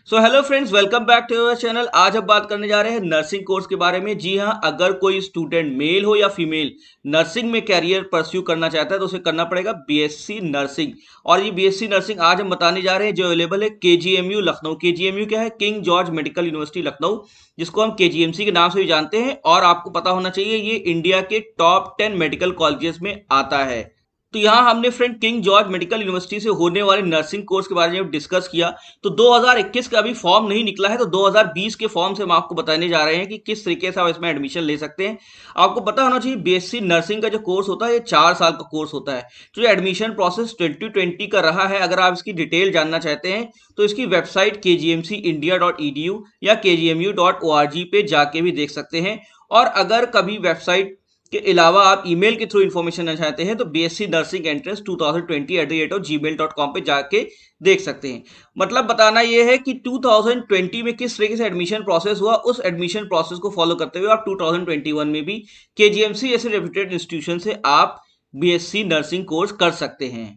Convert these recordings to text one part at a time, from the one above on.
So hello friends, welcome back to our channel. आज हम बात करने जा रहे हैं नर्सिंग कोर्स के बारे में। जी हाँ, अगर कोई स्टूडेंट मेल हो या फीमेल नर्सिंग में कैरियर परस्यू करना चाहता है तो उसे करना पड़ेगा बीएससी नर्सिंग। और ये बीएससी नर्सिंग आज हम बताने जा रहे हैं जो अवेलेबल है केजीएमयू लखनऊ। केजीएमयू क्या है? King George medical university Lucknow, जिसको हम केजीएमसी के नाम से भी जानते हैं। और आपको पता होना चाहिए ये इंडिया के टॉप 10 मेडिकल कॉलेजेस में आता है। तो यहाँ हमने friend king George medical university से होने वाले नर्सिंग कोर्स के बारे में डिस्कस किया। तो 2021 का अभी फॉर्म नहीं निकला है, तो 2020 के फॉर्म से हम आपको बताने जा रहे हैं कि किस तरीके से आप इसमें एडमिशन ले सकते हैं। आपको पता होना चाहिए बीएससी नर्सिंग का जो कोर्स होता है ये 4 साल का कोर्स होता है। तो ये एडमिशन प्रोसेस 2020 का रहा है। अगर आप इसकी डिटेल जानना चाहते हैं तो इसकी वेबसाइट kgmcindia.edu या kgmu.org पे जाके भी देख सकते हैं। और अगर कभी वेबसाइट के अलावा आप ईमेल के थ्रू इन्फॉर्मेशन लेना चाहते हैं तो बीएससी नर्सिंग एंट्रेंस 2020 पे जाके देख सकते हैं। मतलब बताना यह है कि 2020 में किस तरीके से एडमिशन प्रोसेस हुआ, उस एडमिशन प्रोसेस को फॉलो करते हुए आप 2021 में भी केजीएमसी जैसे रेप्यूटेड इंस्टीट्यूशन से आप बीएससी नर्सिंग कोर्स कर सकते हैं।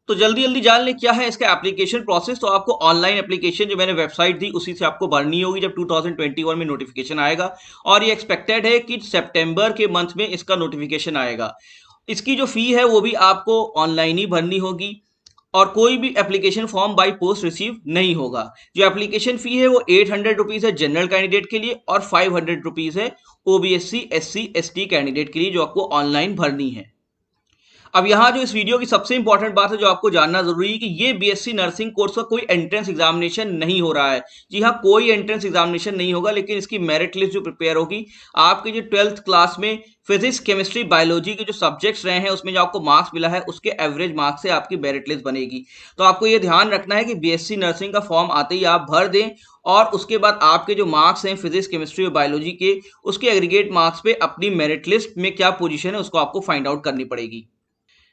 तो जल्दी जल्दी जान लें क्या है इसका एप्लीकेशन प्रोसेस। तो आपको ऑनलाइन एप्लीकेशन जो मैंने वेबसाइट दी उसी से आपको भरनी होगी जब 2021 में नोटिफिकेशन आएगा। और ये एक्सपेक्टेड है कि सितंबर के मंथ में इसका नोटिफिकेशन आएगा। इसकी जो फी है वो भी आपको ऑनलाइन ही भरनी होगी और कोई भी application form by post receive नहीं होगा। जो एप्लीकेशन फी है वो 800 रुपीज है जनरल कैंडिडेट के लिए और 500 रुपीज है ओबीएससी एससी एसटी कैंडिडेट के लिए, जो आपको ऑनलाइन भरनी है। अब यहाँ जो इस वीडियो की सबसे इंपॉर्टेंट बात है जो आपको जानना जरूरी है कि ये बीएससी नर्सिंग कोर्स का कोई एंट्रेंस एग्जामिनेशन नहीं हो रहा है। जी हाँ, कोई एंट्रेंस एग्जामिनेशन नहीं होगा, लेकिन इसकी मेरिट लिस्ट जो प्रिपेयर होगी आपकी जो 12th क्लास में फिजिक्स केमिस्ट्री बायोलॉजी के जो सब्जेक्ट्स रहे हैं उसमें जो आपको मार्क्स मिला है उसके एवरेज मार्क्स से आपकी मेरिट लिस्ट बनेगी। तो आपको ये ध्यान रखना है कि बीएससी नर्सिंग का फॉर्म आते ही आप भर दें और उसके बाद आपके जो मार्क्स हैं फिजिक्स केमिस्ट्री और बायोलॉजी के, उसके एग्रीगेट मार्क्स पे अपनी मेरिट लिस्ट में क्या पोजीशन है उसको आपको फाइंड आउट करनी पड़ेगी।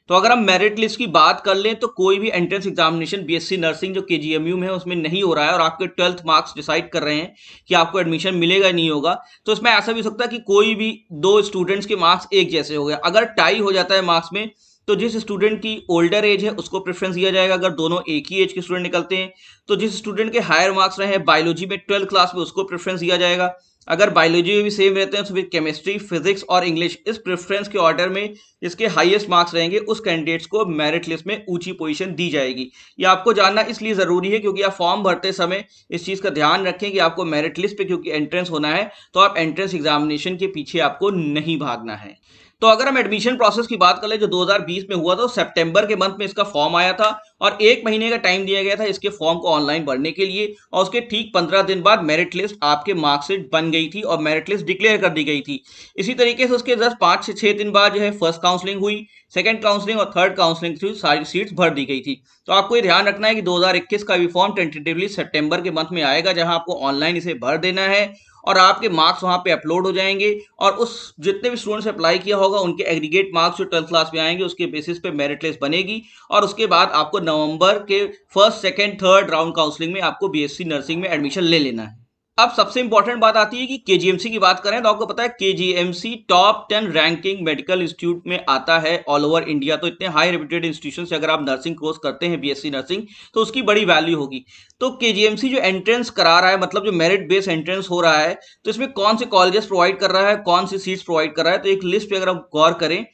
तो अगर हम मेरिट लिस्ट की बात कर लें तो कोई भी एंट्रेंस एग्जामिनेशन बीएससी नर्सिंग जो केजीएमयू में है उसमें नहीं हो रहा है और आपके 12th मार्क्स डिसाइड कर रहे हैं कि आपको एडमिशन मिलेगा नहीं होगा। तो इसमें ऐसा भी हो सकता है कि कोई भी दो स्टूडेंट्स के मार्क्स एक जैसे हो गए। अगर टाई हो जाता है मार्क्स में तो जिस स्टूडेंट की ओल्डर एज है उसको प्रेफरेंस दिया जाएगा। अगर दोनों एक ही एज के स्टूडेंट निकलते हैं तो जिस स्टूडेंट के हायर मार्क्स रहे हैं बायोलॉजी में 12th क्लास में उसको प्रेफरेंस दिया जाएगा। अगर बायोलॉजी में भी सेम रहते हैं तो फिर केमिस्ट्री फिजिक्स और इंग्लिश इस प्रेफरेंस के ऑर्डर में जिसके हाईएस्ट मार्क्स रहेंगे उस कैंडिडेट्स को मेरिट लिस्ट में ऊंची पोजीशन दी जाएगी। ये आपको जानना इसलिए जरूरी है क्योंकि आप फॉर्म भरते समय इस चीज का ध्यान रखें कि आपको मेरिट लिस्ट पे क्योंकि एंट्रेंस होना है तो आप एंट्रेंस एग्जामिनेशन के पीछे आपको नहीं भागना है। तो अगर हम एडमिशन प्रोसेस की बात कर ले जो 2020 में हुआ था, सितंबर के मंथ में इसका फॉर्म आया था और 1 महीने का टाइम दिया गया था इसके फॉर्म को ऑनलाइन भरने के लिए। और उसके ठीक 15 दिन बाद मेरिट लिस्ट आपके मार्कशीट बन गई थी और मेरिट लिस्ट डिक्लेयर कर दी गई थी। इसी तरीके से उसके 5 से 6 दिन बाद जो है फर्स्ट काउंसलिंग हुई, सेकंड काउंसलिंग और थर्ड काउंसलिंग थ्रू सारी सीट्स भर दी गई थी। तो आपको ये ध्यान रखना है कि 2021 का भी फॉर्म टेंटेटिवली सितंबर के मंथ में आएगा, जहां आपको ऑनलाइन इसे भर देना है और आपके मार्क्स वहां पे अपलोड हो जाएंगे और उस जितने भी स्टूडेंट्स अप्लाई किया होगा उनके एग्रीगेट मार्क्स जो 12th क्लास में आएंगे उसके बेसिस पे मेरिट लिस्ट बनेगी। और उसके बाद आपको नवंबर के first second third round counselling में आपको बीएससी नर्सिंग में एडमिशन ले लेना है। अब सबसे इंपॉर्टेंट बात आती है कि केजीएमसी की बात करें तो आपको पता है KGMC top 10 ranking medical institute में आता है ऑल ओवर इंडिया। तो इतने हाई रेप्यूटेड इंस्टीट्यूशन से अगर आप नर्सिंग कोर्स करते हैं बीएससी नर्सिंग तो उसकी बड़ी वैल्यू होगी। तो केजीएमसी जो एंट्रेंस करा रहा है, मतलब जो मेरिट बेस्ड एंट्रेंस हो रहा है, तो इसमें कौन से कॉलेजेस प्रोवाइड कर रहा है, कौन सी सीट्स प्रोवाइड कर रहा है, तो एक लिस्ट पे अगर हम गौर करें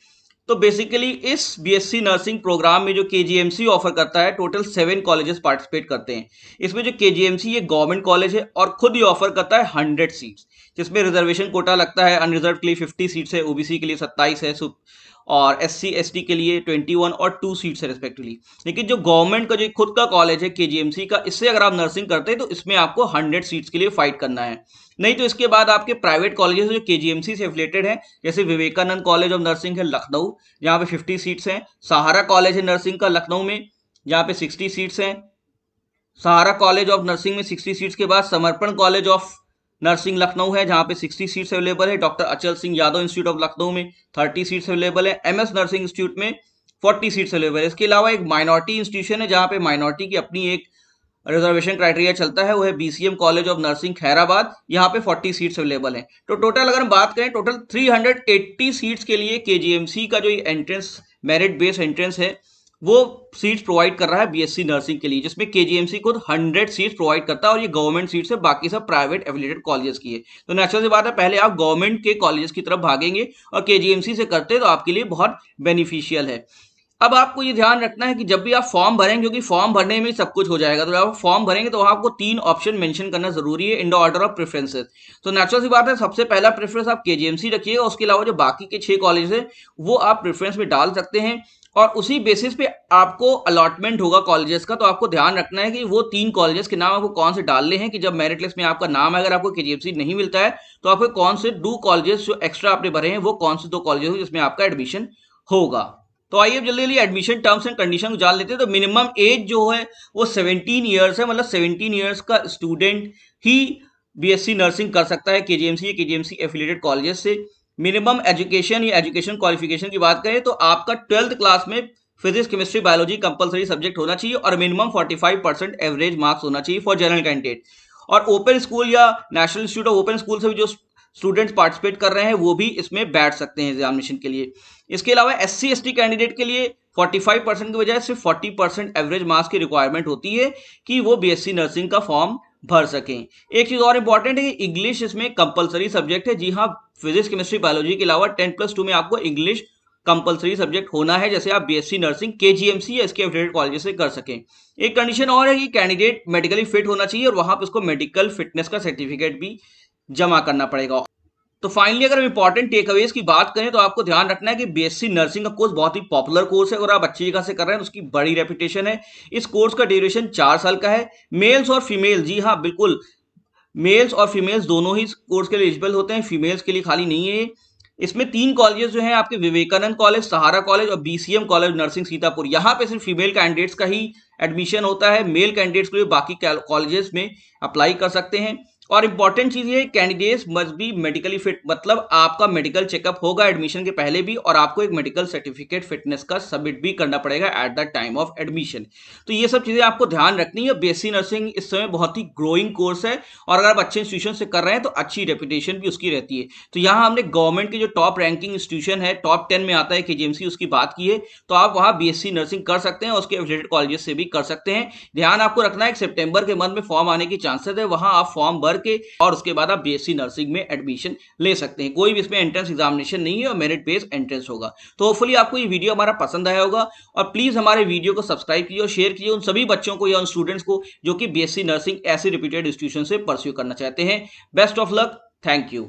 तो बेसिकली इस बीएससी नर्सिंग प्रोग्राम में जो केजीएमसी ऑफर करता है टोटल 7 कॉलेजेस पार्टिसिपेट करते हैं। इसमें जो केजीएमसी ये गवर्नमेंट कॉलेज है और खुद ही ऑफर करता है 100 सीट्स, जिसमें रिजर्वेशन कोटा लगता है। अनरिजर्व के लिए 50 सीट्स है, ओबीसी के लिए 27 है और एससी एसटी के लिए 21 और 2 सीट्स है रिस्पेक्टिवली। लेकिन जो गवर्नमेंट का जो खुद का कॉलेज है केजीएमसी का, इससे अगर आप नर्सिंग करते हैं तो इसमें आपको 100 सीट्स के लिए फाइट करना है। नहीं तो इसके बाद आपके प्राइवेट कॉलेजेस जो केजीएमसी से एफिलेटेड हैं, जैसे विवेकानंद कॉलेज ऑफ नर्सिंग है लखनऊ जहाँ पे 50 सीट्स हैं, सहारा कॉलेज है नर्सिंग का लखनऊ में जहाँ पे 60 सीट्स हैं। सहारा कॉलेज ऑफ नर्सिंग में 60 सीट्स के बाद समर्पण कॉलेज ऑफ नर्सिंग लखनऊ है जहां पे 60 सीट्स अवेलेबल है। डॉक्टर अचल सिंह यादव इंस्टीट्यूट ऑफ लखनऊ में 30 सीट्स अवेलेबल है। एमएस नर्सिंग इंस्टीट्यूट में 40 सीट्स अवेलेबल है। इसके अलावा एक माइनॉरिटी इंस्टीट्यूशन है जहां पे माइनॉरिटी की अपनी एक रिजर्वेशन क्राइटेरिया चलता है, वो है BCM college of nursing Khairabad, यहाँ पे 40 सीट्स अवेलेबल हैं। तो टोटल अगर हम बात करें टोटल 380 सीट्स के लिए केजीएमसी का जो एंट्रेंस मेरिट बेस्ड एंट्रेंस है वो सीट्स प्रोवाइड कर रहा है बीएससी नर्सिंग के लिए, जिसमें केजीएमसी खुद 100 सीट्स प्रोवाइड करता है और ये गवर्नमेंट सीट्स है, बाकी सब प्राइवेट एफिलिएटेड कॉलेजेस की है। तो नेचुरल सी बात है, पहले आप गवर्नमेंट के कॉलेजेस की तरफ भागेंगे और केजीएमसी से करते तो आपके लिए बहुत बेनिफिशियल है। अब आपको ये ध्यान रखना है कि जब भी आप फॉर्म भरेंगे, क्योंकि फॉर्म भरने में सब कुछ हो जाएगा, तो जब आप फॉर्म भरेंगे तो आपको 3 ऑप्शन मेंशन करना जरूरी है in the order of preferences. तो नेचुरल सी बात है, सबसे पहला प्रेफरेंस आप केजीएमसी रखिएगा, उसके अलावा जो बाकी के 6 कॉलेज है वो आप प्रेफरेंस में डाल सकते हैं और उसी बेसिस पे आपको अलॉटमेंट होगा कॉलेजेस का। तो आपको ध्यान रखना है कि वो 3 कॉलेजेस के नाम आपको कौन से डालने हैं, कि जब मेरिट लिस्ट में आपका नाम है, अगर आपको केजीएमसी नहीं मिलता है तो आपको कौन से 2 कॉलेजेस जो एक्स्ट्रा आपने भरे हैं वो कौन से 2 कॉलेजेस हैं जिसमें आपका एडमिशन होगा। तो आइए जल्दी जल्दी एडमिशन टर्म्स एंड कंडीशन को जान लेते हैं। तो मिनिमम एज जो है वो 17 ईयर्स है, मतलब 17 ईयर्स का स्टूडेंट ही बीएससी नर्सिंग कर सकता है केजीएमसी या केजीएमसी एफिलिएटेड कॉलेजेस से। मिनिमम एजुकेशन या एजुकेशन क्वालिफिकेशन की बात करें तो आपका 12th क्लास में physics chemistry biology compulsory subject होना चाहिए और मिनिमम 45% एवरेज मार्क्स होना चाहिए फॉर जनरल कैंडिडेट। और ओपन स्कूल या national institute of open school से भी जो स्टूडेंट्स पार्टिसिपेट कर रहे हैं वो भी इसमें बैठ सकते हैं एग्जामिनेशन के लिए। इसके अलावा एससी एसटी कैंडिडेट के लिए 45% की बजाय सिर्फ 40% एवरेज मार्क्स की रिक्वायरमेंट होती है कि वो बीएससी नर्सिंग का फॉर्म भर सकें। एक चीज और इंपॉर्टेंट है कि इंग्लिश इसमें कंपलसरी सब्जेक्ट है। जी हाँ, फिजिक्स केमिस्ट्री बायोलॉजी के अलावा 10+2 में आपको इंग्लिश कंपलसरी सब्जेक्ट होना है, जैसे आप बीएससी नर्सिंग केजीएमसी या इसके एफिलिएटेड कॉलेज से कर सकें। एक कंडीशन और है कि कैंडिडेट मेडिकली फिट होना चाहिए और वहां पर उसको मेडिकल फिटनेस का सर्टिफिकेट भी जमा करना पड़ेगा। तो फाइनली अगर हम इंपॉर्टेंट टेकअवेज की बात करें तो आपको ध्यान रखना है कि बीएससी नर्सिंग का कोर्स बहुत ही पॉपुलर कोर्स है और आप अच्छी जगह से कर रहे हैं तो उसकी बड़ी रेपुटेशन है। इस कोर्स का ड्यूरेशन 4 साल का है। मेल्स और फीमेल, जी हाँ बिल्कुल, मेल्स और फीमेल्स दोनों ही कोर्स के लिए एलिजिबल होते हैं, फीमेल्स के लिए खाली नहीं है। इसमें 3 कॉलेजेस जो हैं आपके, विवेकानंद कॉलेज, सहारा कॉलेज और बीसीएम कॉलेज नर्सिंग सीतापुर, यहाँ पे सिर्फ फीमेल कैंडिडेट्स का ही एडमिशन होता है। मेल कैंडिडेट्स के लिए बाकी कॉलेजेस में अप्लाई कर सकते हैं। और इंपॉर्टेंट चीज ये, candidates must be medically fit, मतलब आपका मेडिकल चेकअप होगा एडमिशन के पहले भी और आपको एक मेडिकल सर्टिफिकेट फिटनेस का सबमिट भी करना पड़ेगा at the time of admission. तो ये सब चीजें आपको ध्यान रखनी है। बीएससी नर्सिंग इस समय बहुत ही ग्रोइंग कोर्स है और अगर आप अच्छे इंस्टीट्यूशन से कर रहे हैं तो अच्छी रेपुटेशन भी उसकी रहती है। तो यहाँ हमने गवर्नमेंट की जो टॉप रैंकिंग इंस्टीट्यूशन है, टॉप 10 में आता है केजीएमसी, उसकी बात की है। तो आप वहाँ बीएससी नर्सिंग कर सकते हैं, उसके एफिलिएटेड कॉलेजेस से भी कर सकते हैं। ध्यान आपको रखना है कि सितंबर के मंथ में फॉर्म आने की चांसेस है, वहां आप फॉर्म भर के और उसके बाद आप बीएससी नर्सिंग में एडमिशन ले सकते हैं। कोई भी इसमें एंट्रेंस एग्जामिनेशन नहीं है और मेरिट बेस्ड एंट्रेंस होगा। तो होपफुली आपको ये वीडियो हमारा पसंद आया होगा और प्लीज हमारे वीडियो को सब्सक्राइब कीजिए और शेयर कीजिए उन सभी बच्चों को या उन स्टूडेंट्स को जो कि बीएससी नर्सिंग ऐसे रिपीटेड इंस्टीट्यूशन से परस्यू करना चाहते हैं। Best of luck, thank you.